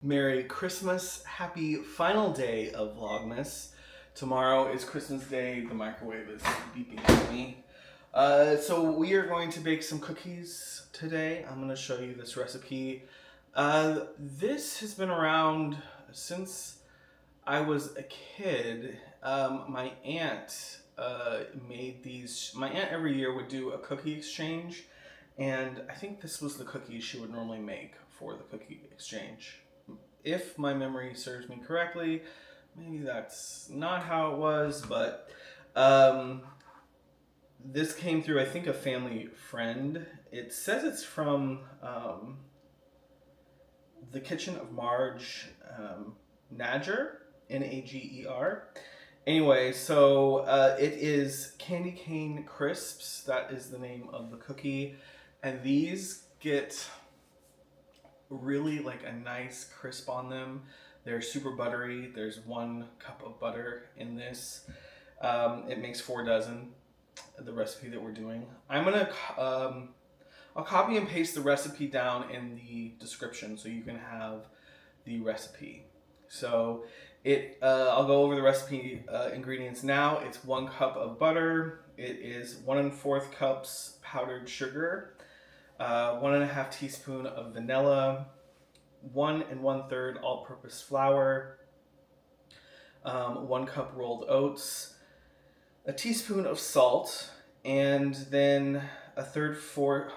Merry Christmas. Happy final day of Vlogmas. Tomorrow is Christmas Day. The microwave is beeping at me. So we are going to bake some cookies today. I'm going to show you this recipe. This has been around since I was a kid. My aunt made these. My aunt every year would do a cookie exchange, and I think this was the cookies she would normally make for the cookie exchange. If my memory serves me correctly, maybe that's not how it was, but this came through, I think, a family friend. It says it's from the kitchen of Marge, Nager, Nager. Anyway, so it is candy cane crisps. That is the name of the cookie. And these get really like a nice crisp on them. They're super buttery. There's 1 cup of butter in this. It makes 4 dozen, the recipe that we're doing. I'm gonna I'll copy and paste the recipe down in the description so you can have the recipe. So I'll go over the recipe ingredients now. It's 1 cup of butter. It is 1 1/4 cups powdered sugar, 1 1/2 teaspoon of vanilla, 1 1/3 all-purpose flour, 1 cup rolled oats, a teaspoon of salt, and then a 3/4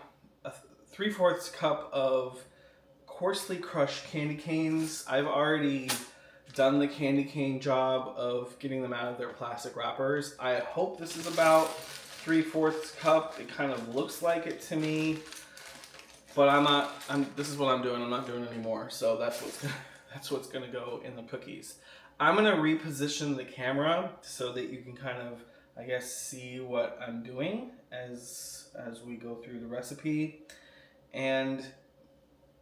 cup of coarsely crushed candy canes. I've already done the candy cane job of getting them out of their plastic wrappers. I hope this is about 3/4 cup. It kind of looks like it to me. But this is what I'm doing. I'm not doing anymore. So that's what's gonna go in the cookies. I'm gonna reposition the camera so that you can kind of, I guess, see what I'm doing as we go through the recipe. And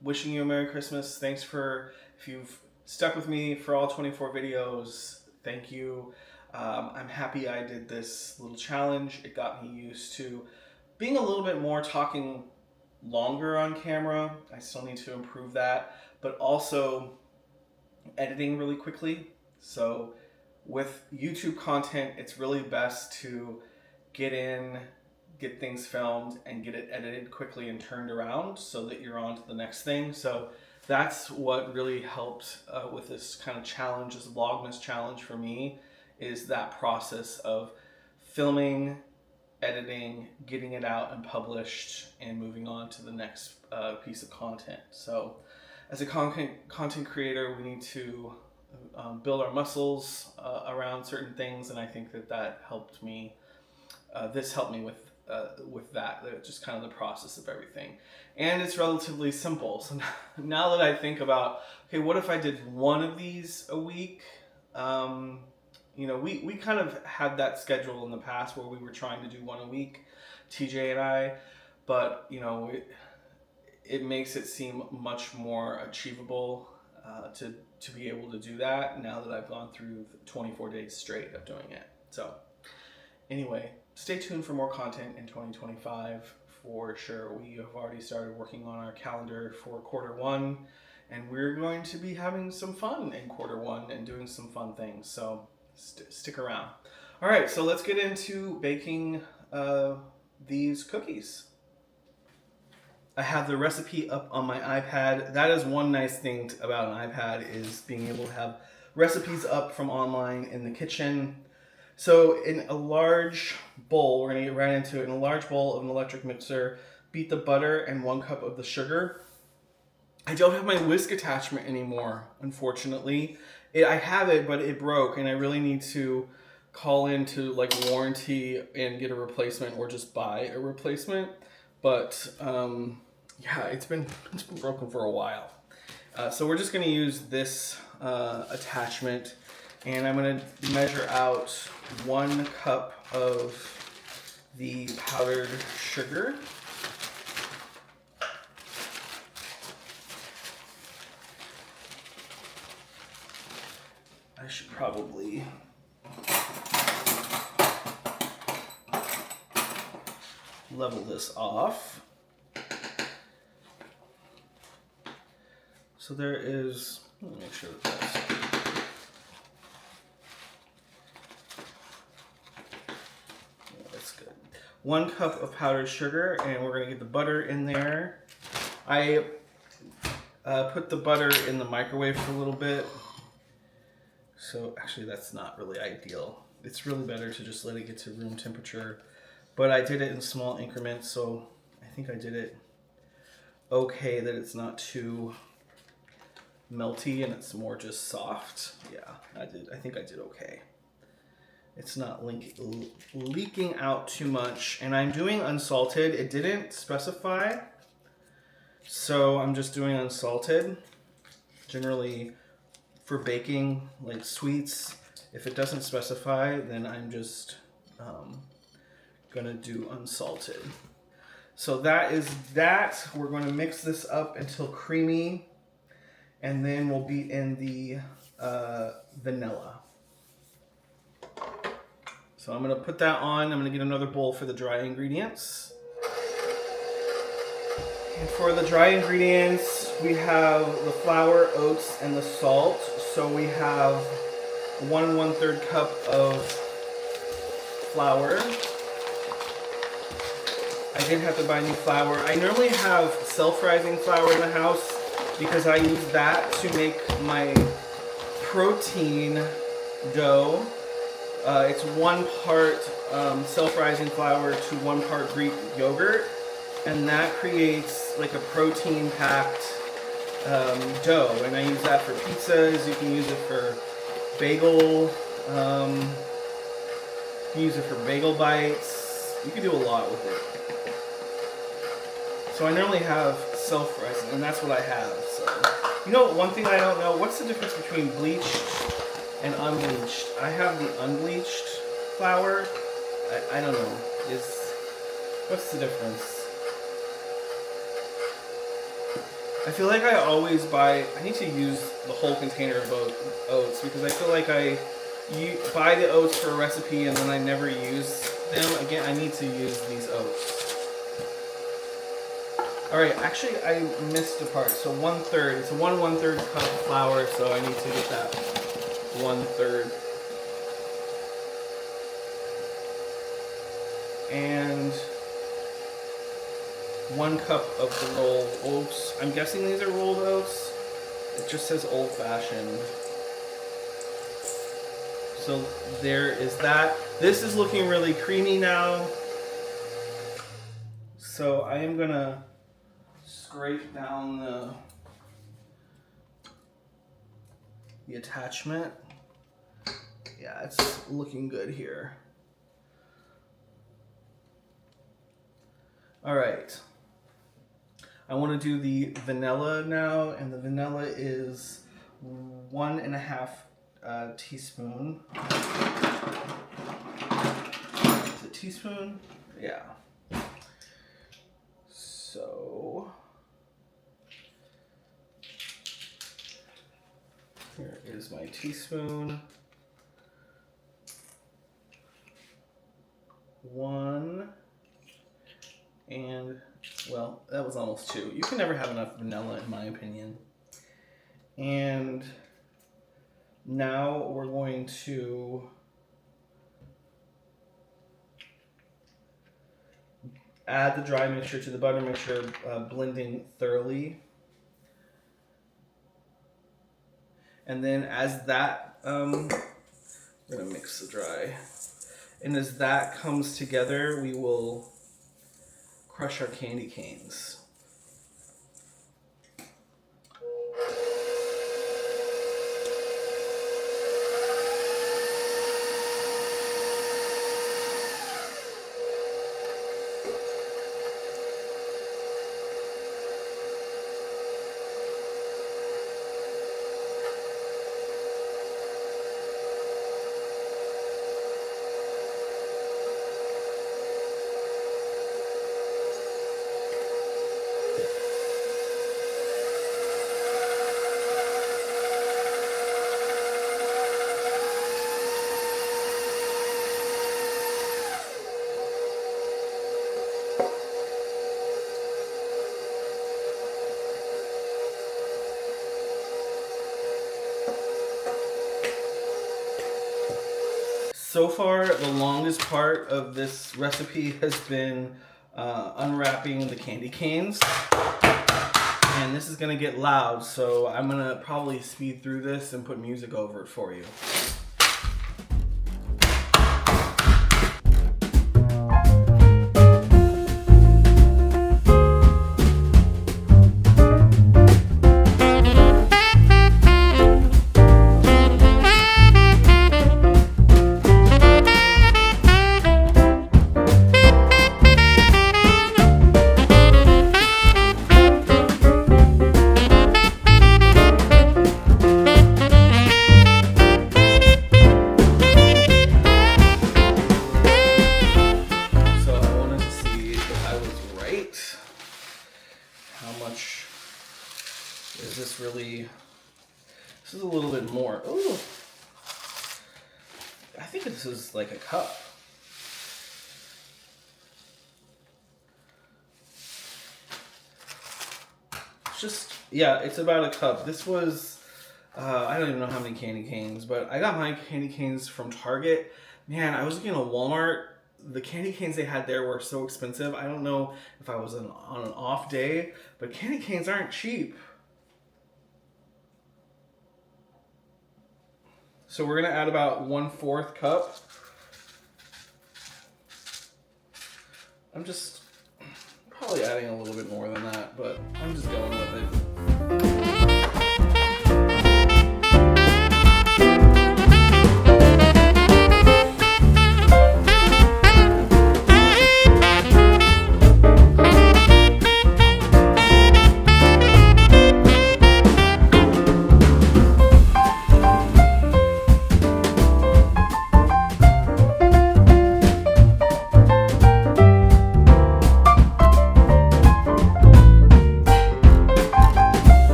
wishing you a Merry Christmas. Thanks if you've stuck with me for all 24 videos. Thank you. I'm happy I did this little challenge. It got me used to being a little bit more talking longer on camera. I still need to improve that, but also editing really quickly. So with YouTube content, it's really best to get things filmed and get it edited quickly and turned around so that you're on to the next thing. So that's what really helped with this kind of challenge, this Vlogmas challenge for me, is that process of filming, editing, getting it out and published, and moving on to the next piece of content. So as a content creator, we need to build our muscles around certain things, and I think that helped me. This helped me with that, just kind of the process of everything. And it's relatively simple. So now that I think about, okay, what if I did 1 of these a week? You know, we kind of had that schedule in the past where we were trying to do 1 a week, TJ and I, but you know, it makes it seem much more achievable to be able to do that now that I've gone through 24 days straight of doing it. So anyway, stay tuned for more content in 2025 for sure. We have already started working on our calendar for Q1, and we're going to be having some fun in Q1 and doing some fun things. So stick around. All right, so let's get into baking these cookies. I have the recipe up on my iPad. That is one nice thing about an iPad, is being able to have recipes up from online in the kitchen. So in a large bowl, we're gonna get right into it. In a large bowl of an electric mixer, beat the butter and 1 cup of the sugar. I don't have my whisk attachment anymore, unfortunately. I have it, but it broke, and I really need to call into like warranty and get a replacement, or just buy a replacement. But yeah, it's been broken for a while. So we're just gonna use this attachment, and I'm gonna measure out 1 cup of the powdered sugar. I should probably level this off. So there is Let me make sure that that's... Yeah, that's good. 1 cup of powdered sugar, and we're going to get the butter in there. I put the butter in the microwave for a little bit. So actually that's not really ideal. It's really better to just let it get to room temperature. But I did it in small increments, so I think I did it okay, that it's not too melty and it's more just soft. Yeah, I think I did okay. It's not leaking out too much. And I'm doing unsalted. It didn't specify, so I'm just doing unsalted. Generally, for baking, like sweets, if it doesn't specify, then I'm just gonna do unsalted. So that is that. We're gonna mix this up until creamy, and then we'll beat in the vanilla. So I'm gonna put that on. I'm gonna get another bowl for the dry ingredients. And for the dry ingredients, we have the flour, oats, and the salt. So we have 1 1/3 cup of flour. I did have to buy new flour. I normally have self-rising flour in the house because I use that to make my protein dough. It's 1 part self-rising flour to 1 part Greek yogurt, and that creates like a protein-packed dough. And I use that for pizzas. You can use it for bagel. You can use it for bagel bites. You can do a lot with it. So I normally have self-rising, and that's what I have. So, you know, one thing I don't know, what's the difference between bleached and unbleached? I have the unbleached flour. I don't know. What's the difference? I feel like I always buy, I need to use the whole container of oats because I feel like you buy the oats for a recipe and then I never use them. Again, I need to use these oats. Alright, actually I missed a part. So 1/3, it's a 1 1/3 cup of flour, so I need to get that 1/3. And 1 cup of the rolled oats. I'm guessing these are rolled oats. It just says old fashioned. So there is that. This is looking really creamy now. So I am gonna scrape down the attachment. Yeah, it's looking good here. All right. I want to do the vanilla now, and the vanilla is 1 1/2 teaspoon. Is it teaspoon? Yeah. So here is my teaspoon. 1 and, well, that was almost 2. You can never have enough vanilla in my opinion. And now we're going to add the dry mixture to the butter mixture, blending thoroughly. And then as that, I'm gonna mix the dry. And as that comes together, we will crush our candy canes. So far, the longest part of this recipe has been unwrapping the candy canes. And this is gonna get loud, so I'm gonna probably speed through this and put music over it for you. This is a little bit more. Ooh. I think this is like a cup. It's just, yeah, it's about a cup. This was, I don't even know how many candy canes, but I got my candy canes from Target. Man, I was looking at Walmart. The candy canes they had there were so expensive. I don't know if I was on an off day, but candy canes aren't cheap. So we're gonna add about 1/4 cup. I'm just probably adding a little bit more than that, but I'm just going with it.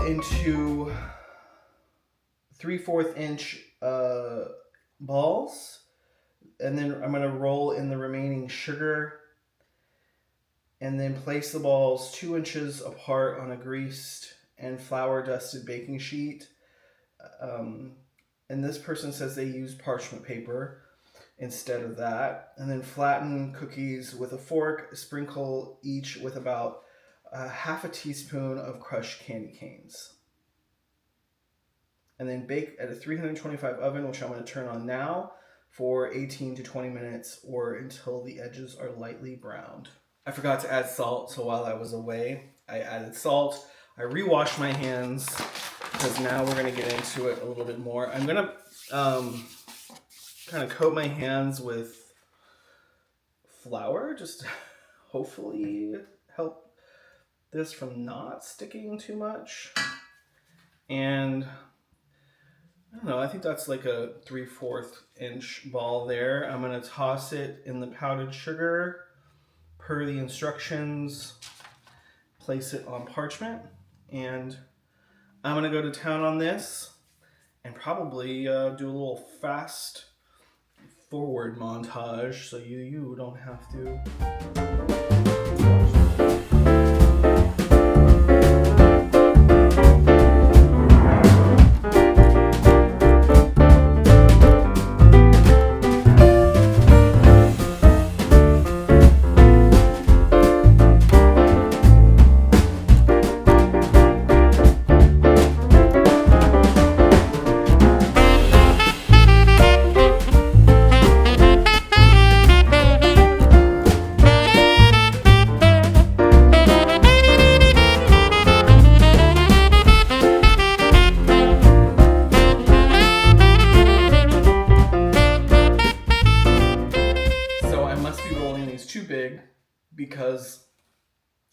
Into 3/4 inch balls, and then I'm going to roll in the remaining sugar and then place the balls 2 inches apart on a greased and flour dusted baking sheet. And this person says they use parchment paper instead of that. And then flatten cookies with a fork, sprinkle each with about 1/2 teaspoon of crushed candy canes. And then bake at a 325 oven, which I'm going to turn on now, for 18 to 20 minutes or until the edges are lightly browned. I forgot to add salt, so while I was away, I added salt. I re-washed my hands because now we're going to get into it a little bit more. I'm going to kind of coat my hands with flour, just hopefully help this from not sticking too much. And I don't know, I think that's like a 3/4 inch ball there. I'm gonna toss it in the powdered sugar per the instructions, place it on parchment, and I'm gonna go to town on this and probably do a little fast forward montage so you don't have to. Because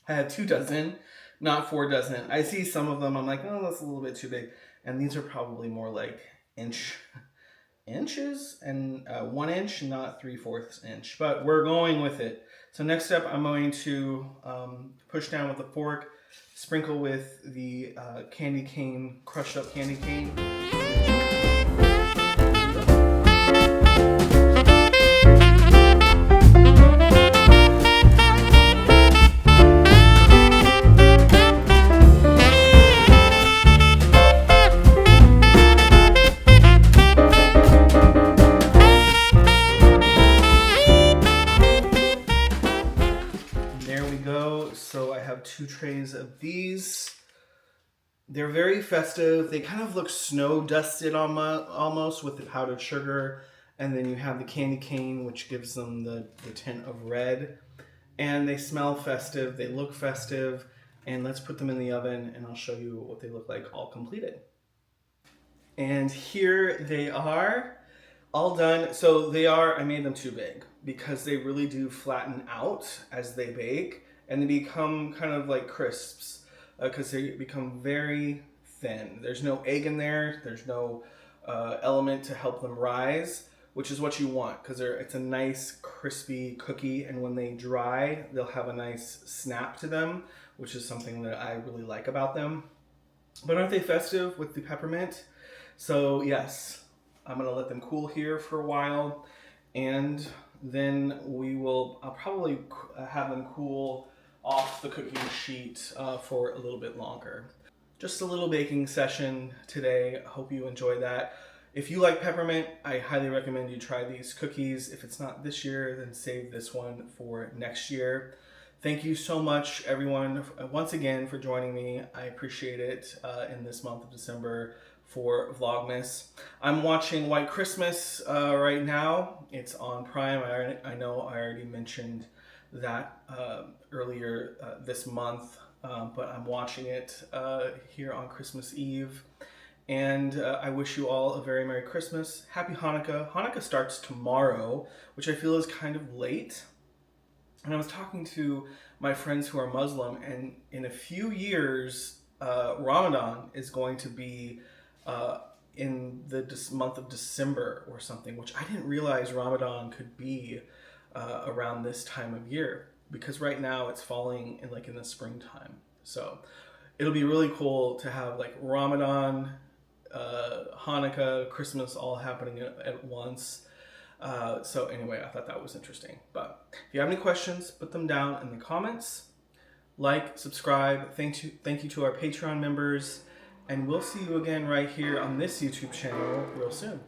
I had 2 dozen, not 4 dozen. I see some of them, I'm like, oh, that's a little bit too big. And these are probably more like inches and 1 inch, not 3/4 inch. But we're going with it. So next step, I'm going to push down with a fork, sprinkle with the candy cane, crushed up candy cane. there we go. So I have 2 trays of these. They're very festive. They kind of look snow dusted almost with the powdered sugar. And then you have the candy cane, which gives them the tint of red. And they smell festive. They look festive. And let's put them in the oven and I'll show you what they look like all completed. And here they are, all done. So I made them too big because they really do flatten out as they bake and they become kind of like crisps because they become very thin. There's no egg in there. There's no element to help them rise, which is what you want because it's a nice crispy cookie, and when they dry, they'll have a nice snap to them, which is something that I really like about them. But aren't they festive with the peppermint? So yes, I'm gonna let them cool here for a while, and then I'll probably have them cool off the cooking sheet for a little bit longer. Just a little baking session today. I hope you enjoy that. If you like peppermint, I highly recommend you try these cookies. If it's not this year, then save this one for next year. Thank you so much, everyone, once again for joining me. I appreciate it in this month of December for Vlogmas. I'm watching White Christmas right now. It's on Prime. I know I already mentioned that earlier this month, but I'm watching it here on Christmas Eve. And I wish you all a very Merry Christmas. Happy Hanukkah. Hanukkah starts tomorrow, which I feel is kind of late. And I was talking to my friends who are Muslim, and in a few years, Ramadan is going to be in the month of December or something, which I didn't realize Ramadan could be around this time of year, because right now it's falling in the springtime. So it'll be really cool to have like Ramadan, Hanukkah, Christmas all happening at once. So anyway, I thought that was interesting. But if you have any questions, put them down in the comments. Like, subscribe. Thank you to our Patreon members. And we'll see you again right here on this YouTube channel real soon.